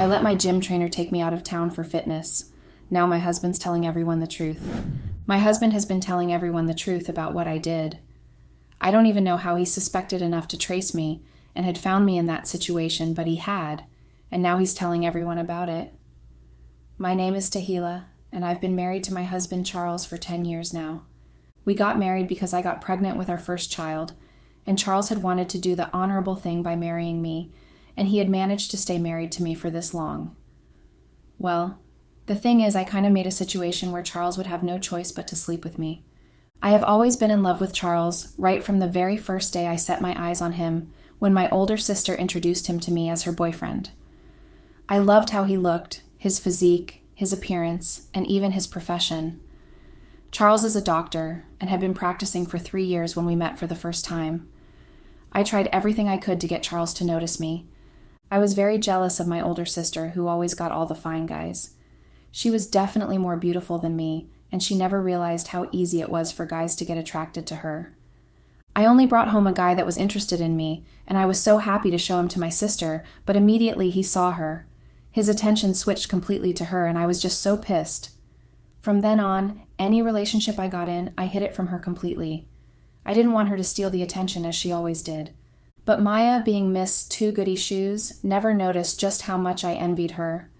let my gym trainer take me out of town for fitness. Now my husband's telling everyone the truth. My husband has been telling everyone the truth about what I did. I don't even know how he suspected enough to trace me and had found me in that situation, but he had, and now he's telling everyone about it. My name is Tahila, and I've been married to my husband Charles for 10 years now. We got married because I got pregnant with our first child, and Charles had wanted to do the honorable thing by marrying me, and he had managed to stay married to me for this long. Well, the thing is, I kind of made a situation where Charles would have no choice but to sleep with me. I have always been in love with Charles, right from the very first day I set my eyes on him, when my older sister introduced him to me as her boyfriend. I loved how he looked, his physique, his appearance, and even his profession. Charles is a doctor and had been practicing for 3 years when we met for the first time. I tried everything I could to get Charles to notice me. I was very jealous of my older sister, who always got all the fine guys. She was definitely more beautiful than me, and she never realized how easy it was for guys to get attracted to her. I only brought home a guy that was interested in me, and I was so happy to show him to my sister, but immediately he saw her. His attention switched completely to her, and I was just so pissed. From then on, any relationship I got in, I hid it from her completely. I didn't want her to steal the attention as she always did. But Maya, being Miss Two Goody Shoes, never noticed just how much I envied her.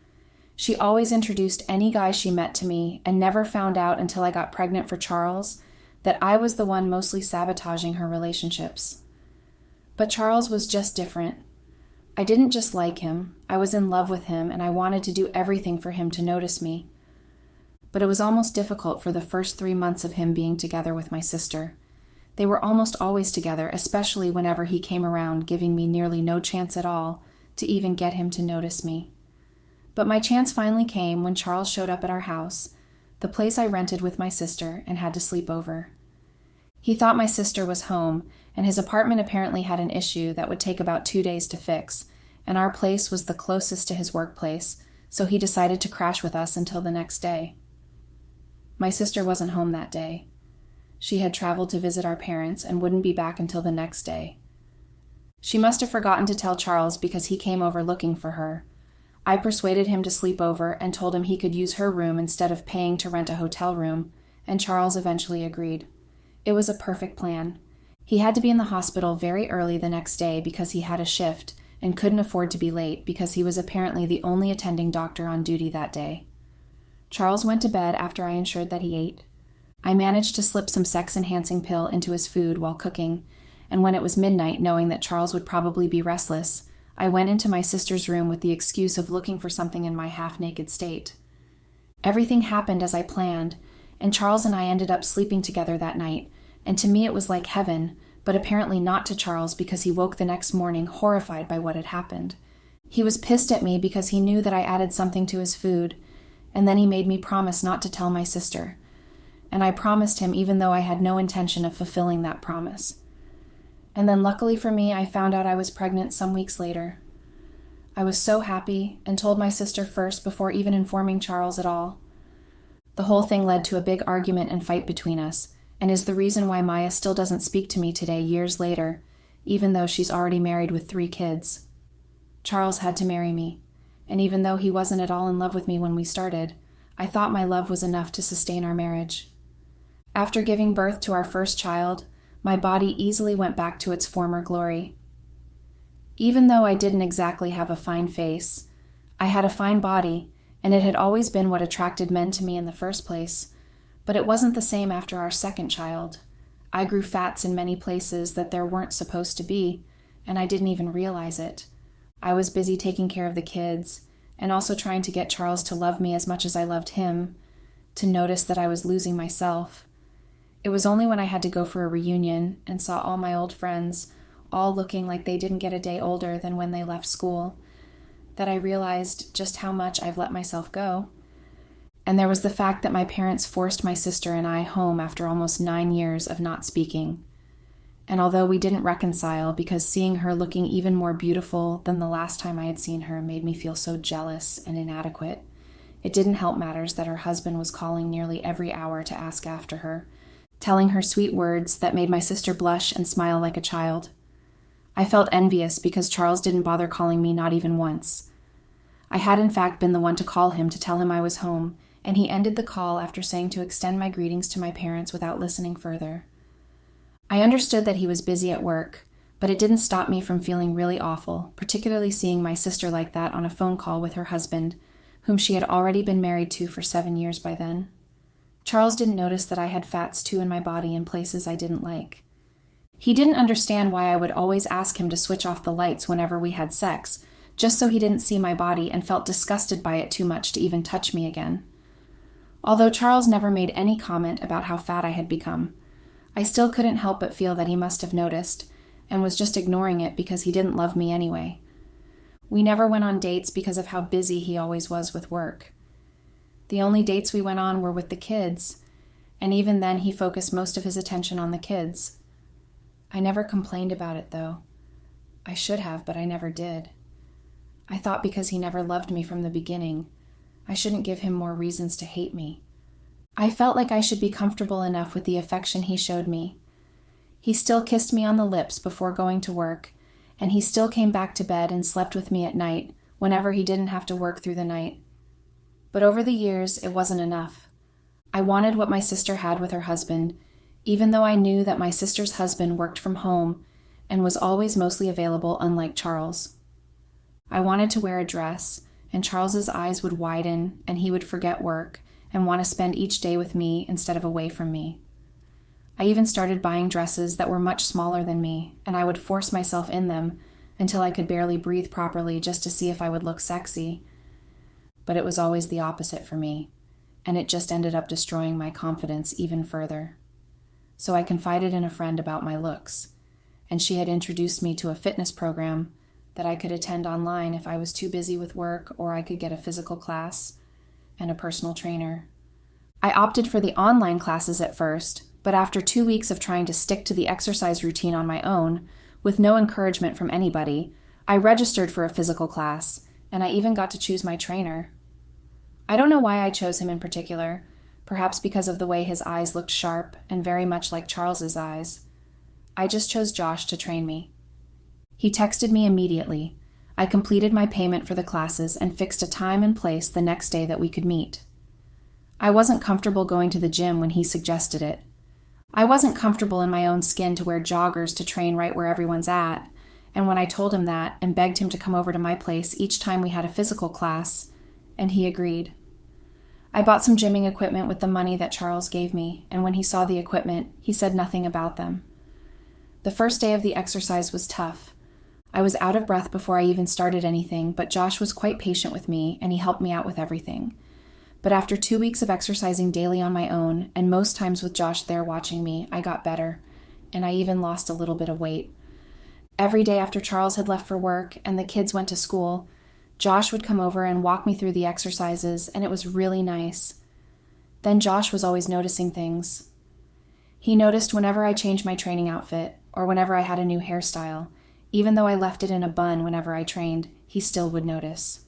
She always introduced any guy she met to me and never found out until I got pregnant for Charles that I was the one mostly sabotaging her relationships. But Charles was just different. I didn't just like him, I was in love with him, and I wanted to do everything for him to notice me. But it was almost difficult for the first 3 months of him being together with my sister. They were almost always together, especially whenever he came around, giving me nearly no chance at all to even get him to notice me. But my chance finally came when Charles showed up at our house, the place I rented with my sister, and had to sleep over. He thought my sister was home, and his apartment apparently had an issue that would take about 2 days to fix, and our place was the closest to his workplace, so he decided to crash with us until the next day. My sister wasn't home that day. She had traveled to visit our parents and wouldn't be back until the next day. She must have forgotten to tell Charles because he came over looking for her. I persuaded him to sleep over and told him he could use her room instead of paying to rent a hotel room, and Charles eventually agreed. It was a perfect plan. He had to be in the hospital very early the next day because he had a shift and couldn't afford to be late because he was apparently the only attending doctor on duty that day. Charles went to bed after I ensured that he ate. I managed to slip some sex-enhancing pill into his food while cooking, and when it was midnight, knowing that Charles would probably be restless, I went into my sister's room with the excuse of looking for something in my half-naked state. Everything happened as I planned, and Charles and I ended up sleeping together that night, and to me it was like heaven, but apparently not to Charles because he woke the next morning horrified by what had happened. He was pissed at me because he knew that I added something to his food, and then he made me promise not to tell my sister. And I promised him even though I had no intention of fulfilling that promise. And then luckily for me, I found out I was pregnant some weeks later. I was so happy and told my sister first before even informing Charles at all. The whole thing led to a big argument and fight between us, and is the reason why Maya still doesn't speak to me today years later, even though she's already married with 3 kids. Charles had to marry me, and even though he wasn't at all in love with me when we started, I thought my love was enough to sustain our marriage. After giving birth to our first child, my body easily went back to its former glory. Even though I didn't exactly have a fine face, I had a fine body, and it had always been what attracted men to me in the first place, but it wasn't the same after our second child. I grew fats in many places that there weren't supposed to be, and I didn't even realize it. I was busy taking care of the kids, and also trying to get Charles to love me as much as I loved him, to notice that I was losing myself. It was only when I had to go for a reunion and saw all my old friends, all looking like they didn't get a day older than when they left school, that I realized just how much I've let myself go. And there was the fact that my parents forced my sister and I home after almost 9 years of not speaking. And although we didn't reconcile because seeing her looking even more beautiful than the last time I had seen her made me feel so jealous and inadequate, it didn't help matters that her husband was calling nearly every hour to ask after her, telling her sweet words that made my sister blush and smile like a child. I felt envious because Charles didn't bother calling me not even once. I had in fact been the one to call him to tell him I was home, and he ended the call after saying to extend my greetings to my parents without listening further. I understood that he was busy at work, but it didn't stop me from feeling really awful, particularly seeing my sister like that on a phone call with her husband, whom she had already been married to for 7 years by then. Charles didn't notice that I had fats too in my body in places I didn't like. He didn't understand why I would always ask him to switch off the lights whenever we had sex, just so he didn't see my body and felt disgusted by it too much to even touch me again. Although Charles never made any comment about how fat I had become, I still couldn't help but feel that he must have noticed, and was just ignoring it because he didn't love me anyway. We never went on dates because of how busy he always was with work. The only dates we went on were with the kids, and even then he focused most of his attention on the kids. I never complained about it, though. I should have, but I never did. I thought because he never loved me from the beginning, I shouldn't give him more reasons to hate me. I felt like I should be comfortable enough with the affection he showed me. He still kissed me on the lips before going to work, and he still came back to bed and slept with me at night whenever he didn't have to work through the night. But over the years, it wasn't enough. I wanted what my sister had with her husband, even though I knew that my sister's husband worked from home and was always mostly available, unlike Charles. I wanted to wear a dress, and Charles's eyes would widen and he would forget work and want to spend each day with me instead of away from me. I even started buying dresses that were much smaller than me, and I would force myself in them until I could barely breathe properly just to see if I would look sexy. But it was always the opposite for me, and it just ended up destroying my confidence even further. So I confided in a friend about my looks, and she had introduced me to a fitness program that I could attend online if I was too busy with work, or I could get a physical class and a personal trainer. I opted for the online classes at first, but after 2 weeks of trying to stick to the exercise routine on my own, with no encouragement from anybody, I registered for a physical class, and I even got to choose my trainer. I don't know why I chose him in particular, perhaps because of the way his eyes looked sharp and very much like Charles's eyes. I just chose Josh to train me. He texted me immediately. I completed my payment for the classes and fixed a time and place the next day that we could meet. I wasn't comfortable going to the gym when he suggested it. I wasn't comfortable in my own skin to wear joggers to train right where everyone's at, and when I told him that and begged him to come over to my place each time we had a physical class, and he agreed. I bought some gymming equipment with the money that Charles gave me, and when he saw the equipment, he said nothing about them. The first day of the exercise was tough. I was out of breath before I even started anything, but Josh was quite patient with me, and he helped me out with everything. But after 2 weeks of exercising daily on my own, and most times with Josh there watching me, I got better, and I even lost a little bit of weight. Every day after Charles had left for work and the kids went to school, Josh would come over and walk me through the exercises, and it was really nice. Then Josh was always noticing things. He noticed whenever I changed my training outfit, or whenever I had a new hairstyle. Even though I left it in a bun whenever I trained, he still would notice.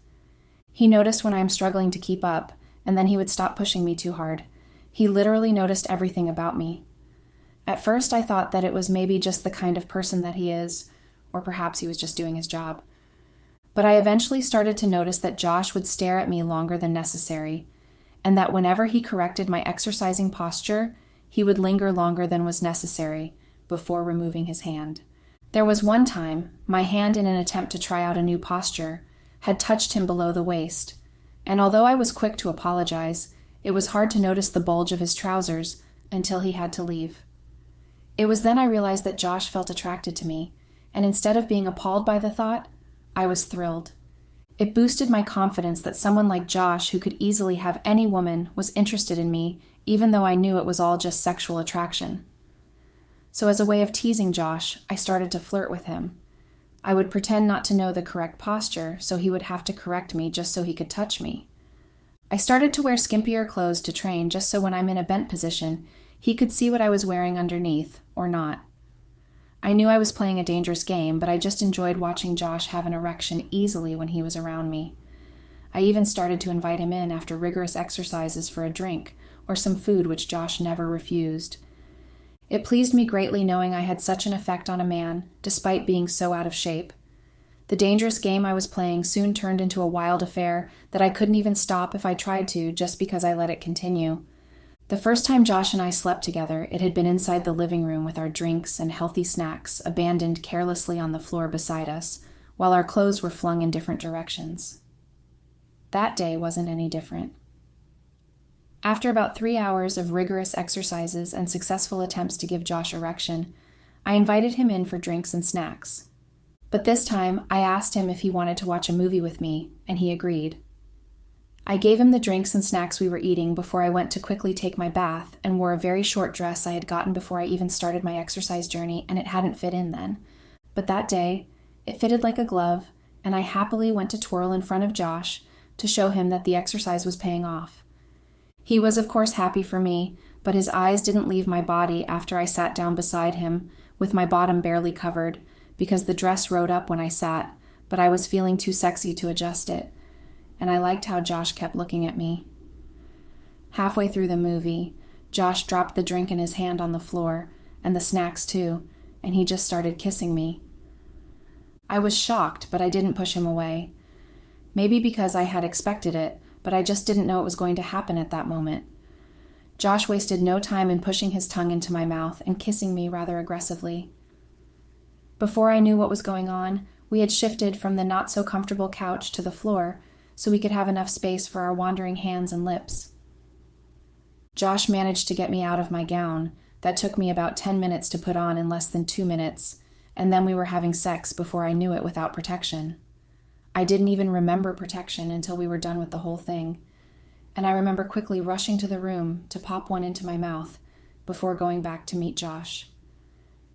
He noticed when I am struggling to keep up, and then he would stop pushing me too hard. He literally noticed everything about me. At first I thought that it was maybe just the kind of person that he is, or perhaps he was just doing his job. But I eventually started to notice that Josh would stare at me longer than necessary, and that whenever he corrected my exercising posture, he would linger longer than was necessary before removing his hand. There was one time, my hand in an attempt to try out a new posture had touched him below the waist, and although I was quick to apologize, it was hard to notice the bulge of his trousers until he had to leave. It was then I realized that Josh felt attracted to me, and instead of being appalled by the thought, I was thrilled. It boosted my confidence that someone like Josh, who could easily have any woman, was interested in me, even though I knew it was all just sexual attraction. So as a way of teasing Josh, I started to flirt with him. I would pretend not to know the correct posture, so he would have to correct me just so he could touch me. I started to wear skimpier clothes to train just so when I'm in a bent position, he could see what I was wearing underneath, or not. I knew I was playing a dangerous game, but I just enjoyed watching Josh have an erection easily when he was around me. I even started to invite him in after rigorous exercises for a drink, or some food which Josh never refused. It pleased me greatly knowing I had such an effect on a man, despite being so out of shape. The dangerous game I was playing soon turned into a wild affair that I couldn't even stop if I tried to, just because I let it continue. The first time Josh and I slept together, it had been inside the living room with our drinks and healthy snacks abandoned carelessly on the floor beside us, while our clothes were flung in different directions. That day wasn't any different. After about 3 hours of rigorous exercises and successful attempts to give Josh erection, I invited him in for drinks and snacks. But this time, I asked him if he wanted to watch a movie with me, and he agreed. I gave him the drinks and snacks we were eating before I went to quickly take my bath and wore a very short dress I had gotten before I even started my exercise journey, and it hadn't fit in then. But that day, it fitted like a glove, and I happily went to twirl in front of Josh to show him that the exercise was paying off. He was, of course, happy for me, but his eyes didn't leave my body after I sat down beside him, with my bottom barely covered, because the dress rode up when I sat, but I was feeling too sexy to adjust it, and I liked how Josh kept looking at me. Halfway through the movie, Josh dropped the drink in his hand on the floor, and the snacks too, and he just started kissing me. I was shocked, but I didn't push him away. Maybe because I had expected it, but I just didn't know it was going to happen at that moment. Josh wasted no time in pushing his tongue into my mouth and kissing me rather aggressively. Before I knew what was going on, we had shifted from the not-so-comfortable couch to the floor so we could have enough space for our wandering hands and lips. Josh managed to get me out of my gown. That took me about 10 minutes to put on in less than 2 minutes, and then we were having sex before I knew it without protection. I didn't even remember protection until we were done with the whole thing, and I remember quickly rushing to the room to pop one into my mouth before going back to meet Josh.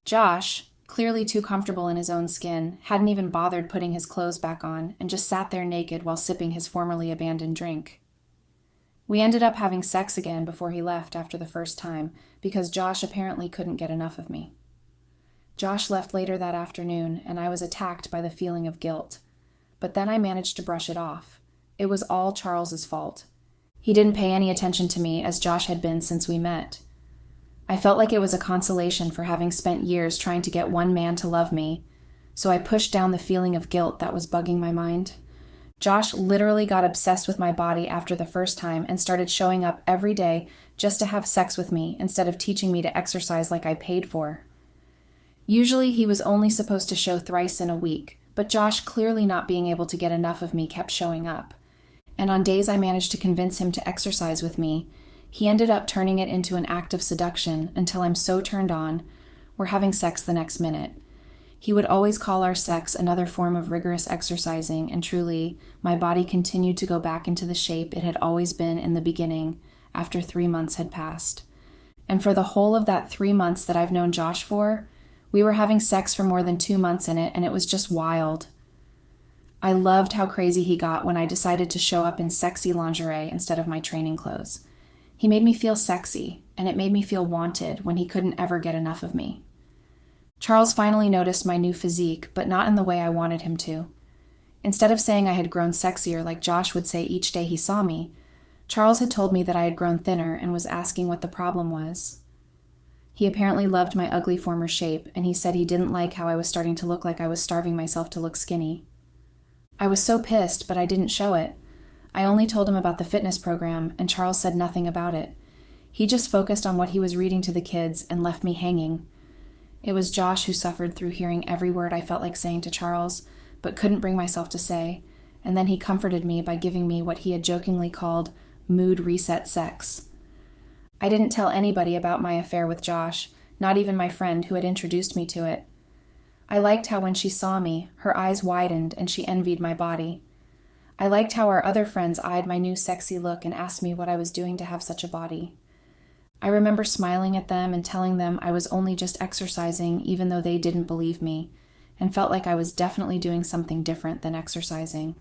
Josh, clearly too comfortable in his own skin, hadn't even bothered putting his clothes back on and just sat there naked while sipping his formerly abandoned drink. We ended up having sex again before he left after the first time, because Josh apparently couldn't get enough of me. Josh left later that afternoon, and I was attacked by the feeling of guilt. But then I managed to brush it off. It was all Charles's fault. He didn't pay any attention to me, as Josh had been since we met. I felt like it was a consolation for having spent years trying to get one man to love me, so I pushed down the feeling of guilt that was bugging my mind. Josh literally got obsessed with my body after the first time and started showing up every day just to have sex with me instead of teaching me to exercise like I paid for. Usually he was only supposed to show thrice in a week, but Josh, clearly not being able to get enough of me, kept showing up. And on days I managed to convince him to exercise with me, he ended up turning it into an act of seduction until I'm so turned on, we're having sex the next minute. He would always call our sex another form of rigorous exercising, and truly, my body continued to go back into the shape it had always been in the beginning, after 3 months had passed. And for the whole of that 3 months that I've known Josh for, we were having sex for more than 2 months in it, and it was just wild. I loved how crazy he got when I decided to show up in sexy lingerie instead of my training clothes. He made me feel sexy, and it made me feel wanted when he couldn't ever get enough of me. Charles finally noticed my new physique, but not in the way I wanted him to. Instead of saying I had grown sexier like Josh would say each day he saw me, Charles had told me that I had grown thinner and was asking what the problem was. He apparently loved my ugly former shape, and he said he didn't like how I was starting to look like I was starving myself to look skinny. I was so pissed, but I didn't show it. I only told him about the fitness program, and Charles said nothing about it. He just focused on what he was reading to the kids and left me hanging. It was Josh who suffered through hearing every word I felt like saying to Charles, but couldn't bring myself to say, and then he comforted me by giving me what he had jokingly called mood reset sex. I didn't tell anybody about my affair with Josh, not even my friend who had introduced me to it. I liked how when she saw me, her eyes widened and she envied my body. I liked how our other friends eyed my new sexy look and asked me what I was doing to have such a body. I remember smiling at them and telling them I was only just exercising even though they didn't believe me, and felt like I was definitely doing something different than exercising.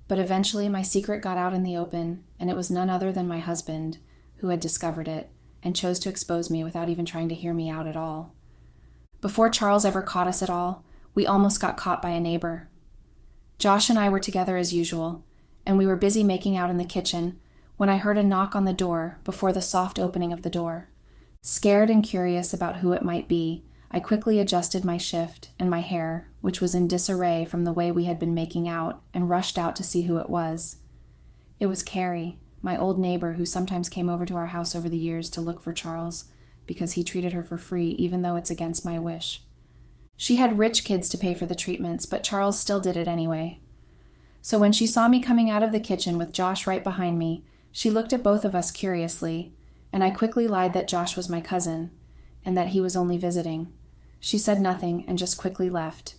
But eventually my secret got out in the open, and it was none other than my husband who had discovered it and chose to expose me without even trying to hear me out at all. Before Charles ever caught us at all, we almost got caught by a neighbor. Josh and I were together as usual, and we were busy making out in the kitchen when I heard a knock on the door before the soft opening of the door. Scared and curious about who it might be, I quickly adjusted my shift and my hair, which was in disarray from the way we had been making out, and rushed out to see who it was. It was Carrie, my old neighbor who sometimes came over to our house over the years to look for Charles, because he treated her for free even though it's against my wish. She had rich kids to pay for the treatments, but Charles still did it anyway. So when she saw me coming out of the kitchen with Josh right behind me, she looked at both of us curiously, and I quickly lied that Josh was my cousin, and that he was only visiting. She said nothing and just quickly left.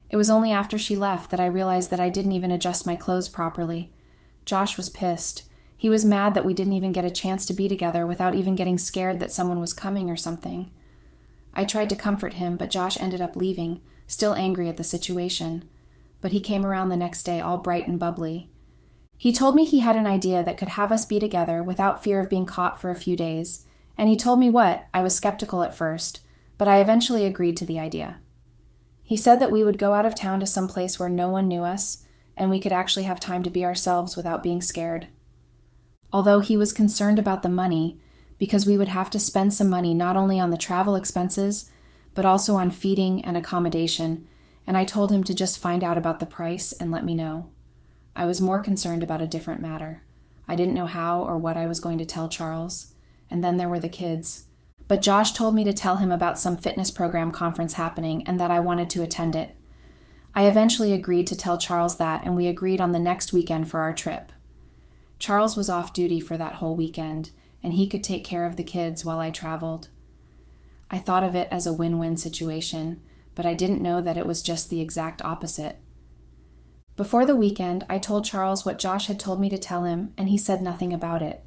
It was only after she left that I realized that I didn't even adjust my clothes properly. Josh was pissed. He was mad that we didn't even get a chance to be together without even getting scared that someone was coming or something. I tried to comfort him, but Josh ended up leaving, still angry at the situation. But he came around the next day all bright and bubbly. He told me he had an idea that could have us be together without fear of being caught for a few days, and he told me what. I was skeptical at first, but I eventually agreed to the idea. He said that we would go out of town to some place where no one knew us, and we could actually have time to be ourselves without being scared. Although he was concerned about the money, because we would have to spend some money not only on the travel expenses, but also on feeding and accommodation, and I told him to just find out about the price and let me know. I was more concerned about a different matter. I didn't know how or what I was going to tell Charles, and then there were the kids. But Josh told me to tell him about some fitness program conference happening and that I wanted to attend it. I eventually agreed to tell Charles that, and we agreed on the next weekend for our trip. Charles was off duty for that whole weekend, and he could take care of the kids while I traveled. I thought of it as a win-win situation, but I didn't know that it was just the exact opposite. Before the weekend, I told Charles what Josh had told me to tell him, and he said nothing about it.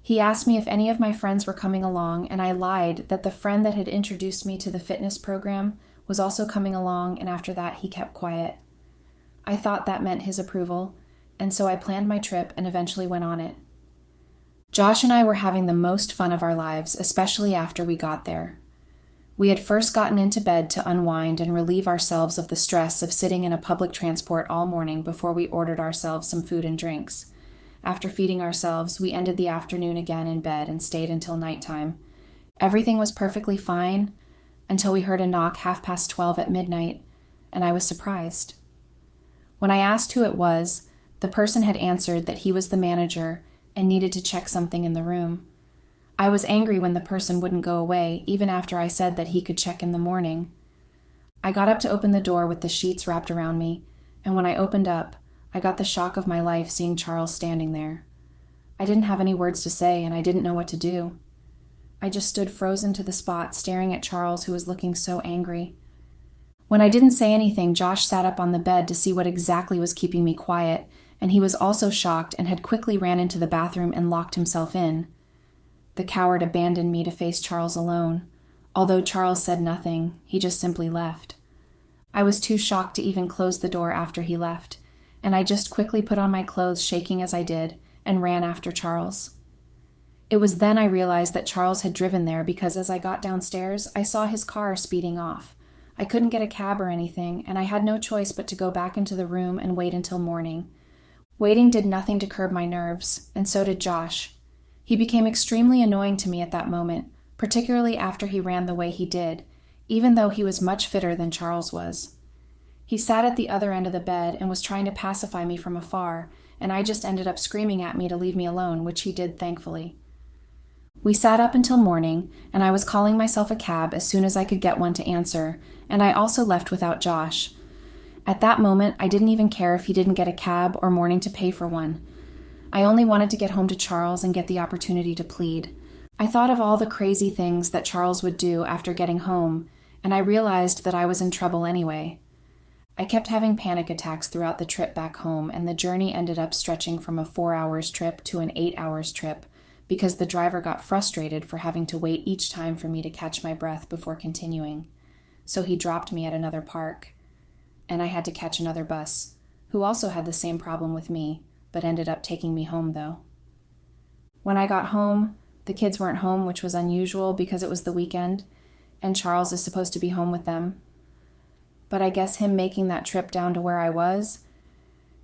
He asked me if any of my friends were coming along, and I lied that the friend that had introduced me to the fitness program was also coming along, and after that he kept quiet. I thought that meant his approval, and so I planned my trip and eventually went on it. Josh and I were having the most fun of our lives, especially after we got there. We had first gotten into bed to unwind and relieve ourselves of the stress of sitting in a public transport all morning before we ordered ourselves some food and drinks. After feeding ourselves, we ended the afternoon again in bed and stayed until nighttime. Everything was perfectly fine until we heard a knock 12:30 at midnight, and I was surprised. When I asked who it was, the person had answered that he was the manager and needed to check something in the room. I was angry when the person wouldn't go away, even after I said that he could check in the morning. I got up to open the door with the sheets wrapped around me, and when I opened up, I got the shock of my life seeing Charles standing there. I didn't have any words to say, and I didn't know what to do. I just stood frozen to the spot, staring at Charles, who was looking so angry. When I didn't say anything, Josh sat up on the bed to see what exactly was keeping me quiet, and he was also shocked and had quickly ran into the bathroom and locked himself in. The coward abandoned me to face Charles alone. Although Charles said nothing, he just simply left. I was too shocked to even close the door after he left, and I just quickly put on my clothes, shaking as I did, and ran after Charles. It was then I realized that Charles had driven there because as I got downstairs, I saw his car speeding off. I couldn't get a cab or anything, and I had no choice but to go back into the room and wait until morning. Waiting did nothing to curb my nerves, and so did Josh. He became extremely annoying to me at that moment, particularly after he ran the way he did, even though he was much fitter than Charles was. He sat at the other end of the bed and was trying to pacify me from afar, and I just ended up screaming at me to leave me alone, which he did thankfully. We sat up until morning, and I was calling myself a cab as soon as I could get one to answer, and I also left without Josh. At that moment, I didn't even care if he didn't get a cab or morning to pay for one. I only wanted to get home to Charles and get the opportunity to plead. I thought of all the crazy things that Charles would do after getting home, and I realized that I was in trouble anyway. I kept having panic attacks throughout the trip back home, and the journey ended up stretching from a 4-hour trip to an 8-hour trip because the driver got frustrated for having to wait each time for me to catch my breath before continuing. So he dropped me at another park, and I had to catch another bus, who also had the same problem with me, but ended up taking me home though. When I got home, the kids weren't home, which was unusual because it was the weekend, and Charles is supposed to be home with them. But I guess him making that trip down to where I was,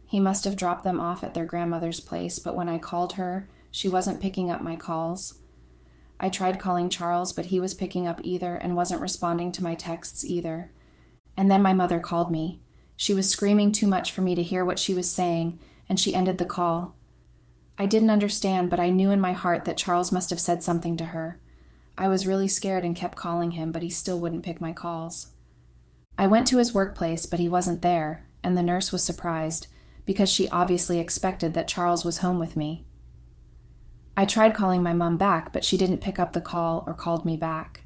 he must have dropped them off at their grandmother's place, but when I called her, she wasn't picking up my calls. I tried calling Charles, but he was picking up either and wasn't responding to my texts either. And then my mother called me. She was screaming too much for me to hear what she was saying, and she ended the call. I didn't understand, but I knew in my heart that Charles must have said something to her. I was really scared and kept calling him, but he still wouldn't pick my calls. I went to his workplace, but he wasn't there, and the nurse was surprised, because she obviously expected that Charles was home with me. I tried calling my mom back, but she didn't pick up the call or called me back.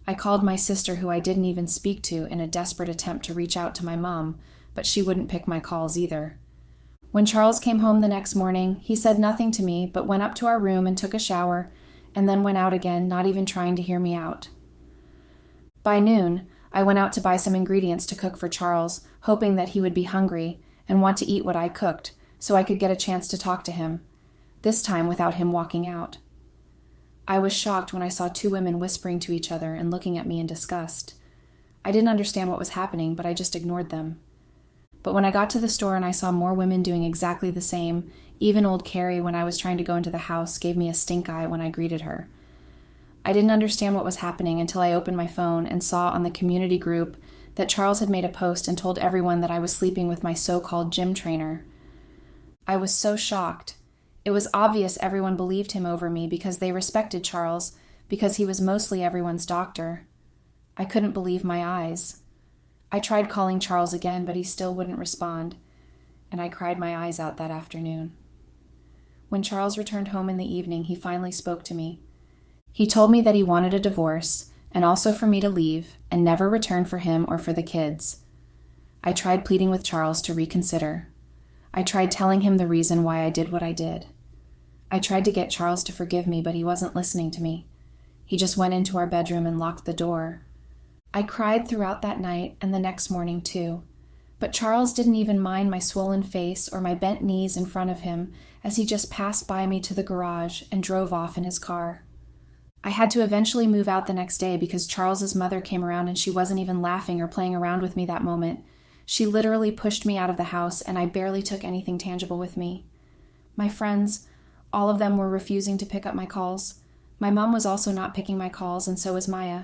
I called my sister, who I didn't even speak to, in a desperate attempt to reach out to my mom, but she wouldn't pick my calls either. When Charles came home the next morning, he said nothing to me, but went up to our room and took a shower, and then went out again, not even trying to hear me out. By noon, I went out to buy some ingredients to cook for Charles, hoping that he would be hungry and want to eat what I cooked, so I could get a chance to talk to him, this time without him walking out. I was shocked when I saw two women whispering to each other and looking at me in disgust. I didn't understand what was happening, but I just ignored them. But when I got to the store and I saw more women doing exactly the same, even old Carrie, when I was trying to go into the house, gave me a stink eye when I greeted her. I didn't understand what was happening until I opened my phone and saw on the community group that Charles had made a post and told everyone that I was sleeping with my so-called gym trainer. I was so shocked. It was obvious everyone believed him over me because they respected Charles, because he was mostly everyone's doctor. I couldn't believe my eyes. I tried calling Charles again, but he still wouldn't respond, and I cried my eyes out that afternoon. When Charles returned home in the evening, he finally spoke to me. He told me that he wanted a divorce, and also for me to leave and never return for him or for the kids. I tried pleading with Charles to reconsider. I tried telling him the reason why I did what I did. I tried to get Charles to forgive me, but he wasn't listening to me. He just went into our bedroom and locked the door. I cried throughout that night and the next morning too, but Charles didn't even mind my swollen face or my bent knees in front of him as he just passed by me to the garage and drove off in his car. I had to eventually move out the next day because Charles's mother came around and she wasn't even laughing or playing around with me that moment. She literally pushed me out of the house, and I barely took anything tangible with me. My friends, all of them were refusing to pick up my calls. My mom was also not picking my calls, and so was Maya.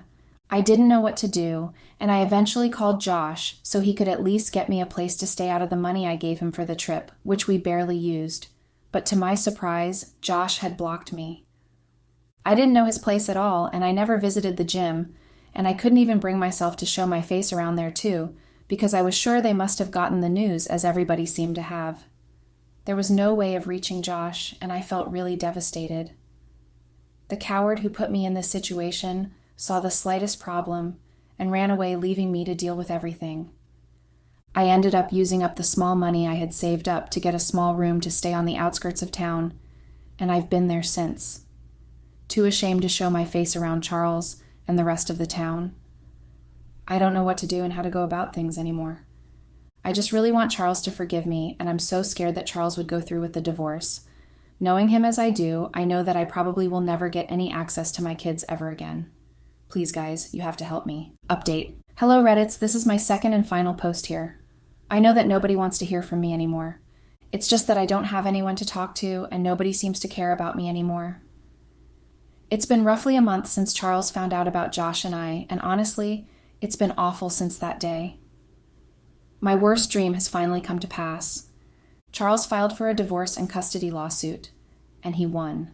I didn't know what to do, and I eventually called Josh so he could at least get me a place to stay out of the money I gave him for the trip, which we barely used. But to my surprise, Josh had blocked me. I didn't know his place at all, and I never visited the gym, and I couldn't even bring myself to show my face around there too, because I was sure they must have gotten the news, as everybody seemed to have. There was no way of reaching Josh, and I felt really devastated. The coward who put me in this situation saw the slightest problem and ran away, leaving me to deal with everything. I ended up using up the small money I had saved up to get a small room to stay on the outskirts of town, and I've been there since. Too ashamed to show my face around Charles and the rest of the town. I don't know what to do and how to go about things anymore. I just really want Charles to forgive me, and I'm so scared that Charles would go through with the divorce. Knowing him as I do, I know that I probably will never get any access to my kids ever again. Please, guys, you have to help me. Update. Hello, Reddits. This is my second and final post here. I know that nobody wants to hear from me anymore. It's just that I don't have anyone to talk to, and nobody seems to care about me anymore. It's been roughly a month since Charles found out about Josh and I, and honestly, it's been awful since that day. My worst dream has finally come to pass. Charles filed for a divorce and custody lawsuit, and he won.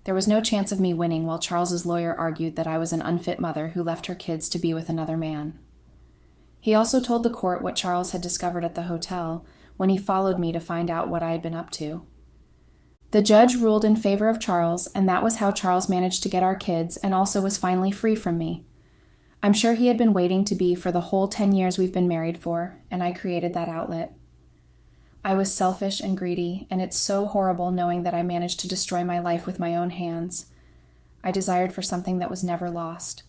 There was no chance of me winning while Charles's lawyer argued that I was an unfit mother who left her kids to be with another man. He also told the court what Charles had discovered at the hotel when he followed me to find out what I had been up to. The judge ruled in favor of Charles, and that was how Charles managed to get our kids and also was finally free from me. I'm sure he had been waiting to be for the whole 10 years we've been married for, and I created that outlet. I was selfish and greedy, and it's so horrible knowing that I managed to destroy my life with my own hands. I desired for something that was never lost.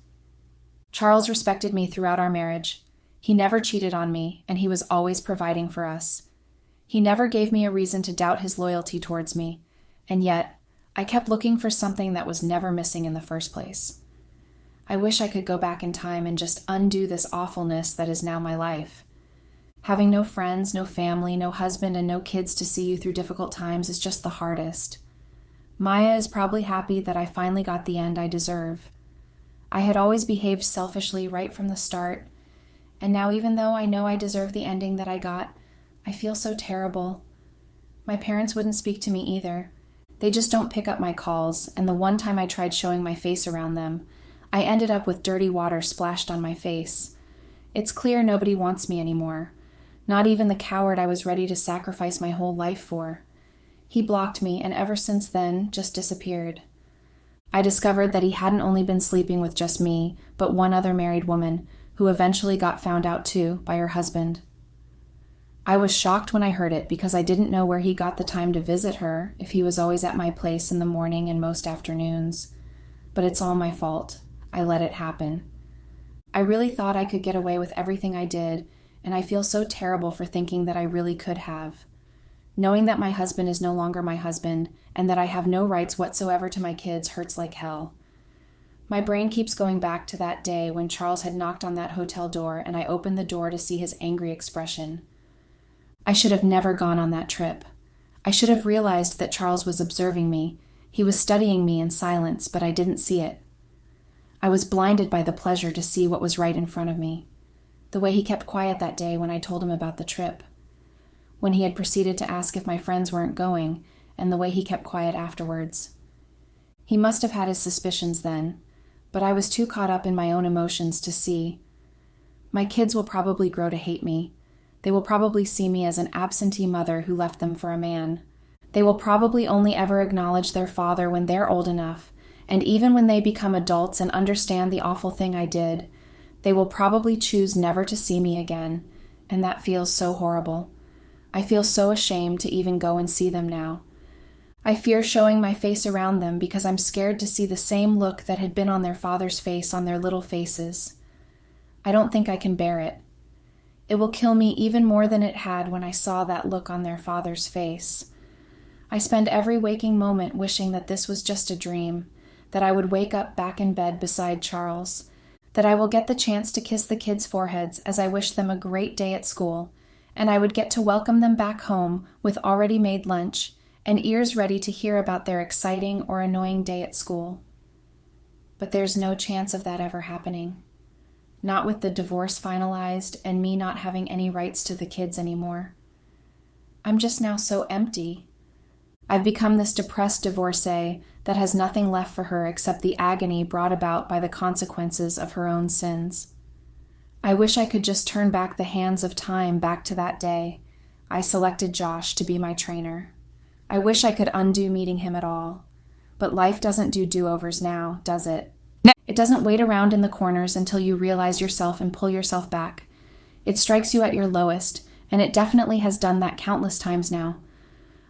Charles respected me throughout our marriage. He never cheated on me, and he was always providing for us. He never gave me a reason to doubt his loyalty towards me, and yet I kept looking for something that was never missing in the first place. I wish I could go back in time and just undo this awfulness that is now my life. Having no friends, no family, no husband, and no kids to see you through difficult times is just the hardest. Maya is probably happy that I finally got the end I deserve. I had always behaved selfishly right from the start, and now even though I know I deserve the ending that I got, I feel so terrible. My parents wouldn't speak to me either. They just don't pick up my calls, and the one time I tried showing my face around them, I ended up with dirty water splashed on my face. It's clear nobody wants me anymore, not even the coward I was ready to sacrifice my whole life for. He blocked me, and ever since then, just disappeared. I discovered that he hadn't only been sleeping with just me, but one other married woman, who eventually got found out too by her husband. I was shocked when I heard it because I didn't know where he got the time to visit her if he was always at my place in the morning and most afternoons. But it's all my fault. I let it happen. I really thought I could get away with everything I did, and I feel so terrible for thinking that I really could have. Knowing that my husband is no longer my husband and that I have no rights whatsoever to my kids hurts like hell. My brain keeps going back to that day when Charles had knocked on that hotel door and I opened the door to see his angry expression. I should have never gone on that trip. I should have realized that Charles was observing me. He was studying me in silence, but I didn't see it. I was blinded by the pleasure to see what was right in front of me. The way he kept quiet that day when I told him about the trip. When he had proceeded to ask if my friends weren't going, and the way he kept quiet afterwards. He must have had his suspicions then, but I was too caught up in my own emotions to see. My kids will probably grow to hate me. They will probably see me as an absentee mother who left them for a man. They will probably only ever acknowledge their father when they're old enough, and even when they become adults and understand the awful thing I did, they will probably choose never to see me again, and that feels so horrible. I feel so ashamed to even go and see them now. I fear showing my face around them because I'm scared to see the same look that had been on their father's face on their little faces. I don't think I can bear it. It will kill me even more than it had when I saw that look on their father's face. I spend every waking moment wishing that this was just a dream, that I would wake up back in bed beside Charles, that I will get the chance to kiss the kids' foreheads as I wish them a great day at school, and I would get to welcome them back home with already made lunch and ears ready to hear about their exciting or annoying day at school. But there's no chance of that ever happening. Not with the divorce finalized and me not having any rights to the kids anymore. I'm just now so empty. I've become this depressed divorcee that has nothing left for her except the agony brought about by the consequences of her own sins. I wish I could just turn back the hands of time back to that day. I selected Josh to be my trainer. I wish I could undo meeting him at all. But life doesn't do do-overs now, does it? It doesn't wait around in the corners until you realize yourself and pull yourself back. It strikes you at your lowest, and it definitely has done that countless times now.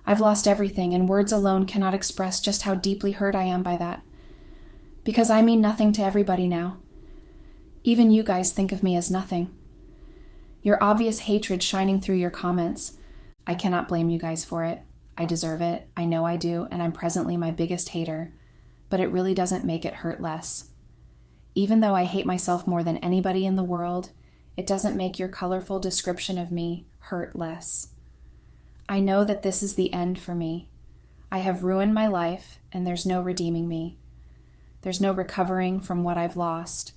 I've lost everything, and words alone cannot express just how deeply hurt I am by that. Because I mean nothing to everybody now. Even you guys think of me as nothing. Your obvious hatred shining through your comments. I cannot blame you guys for it. I deserve it. I know I do, and I'm presently my biggest hater. But it really doesn't make it hurt less. Even though I hate myself more than anybody in the world, it doesn't make your colorful description of me hurt less. I know that this is the end for me. I have ruined my life, and there's no redeeming me. There's no recovering from what I've lost.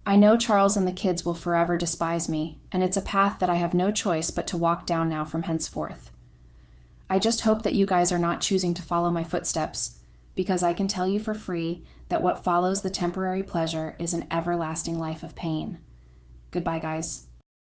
I know Charles and the kids will forever despise me, and it's a path that I have no choice but to walk down now from henceforth. I just hope that you guys are not choosing to follow my footsteps, because I can tell you for free that what follows the temporary pleasure is an everlasting life of pain. Goodbye, guys.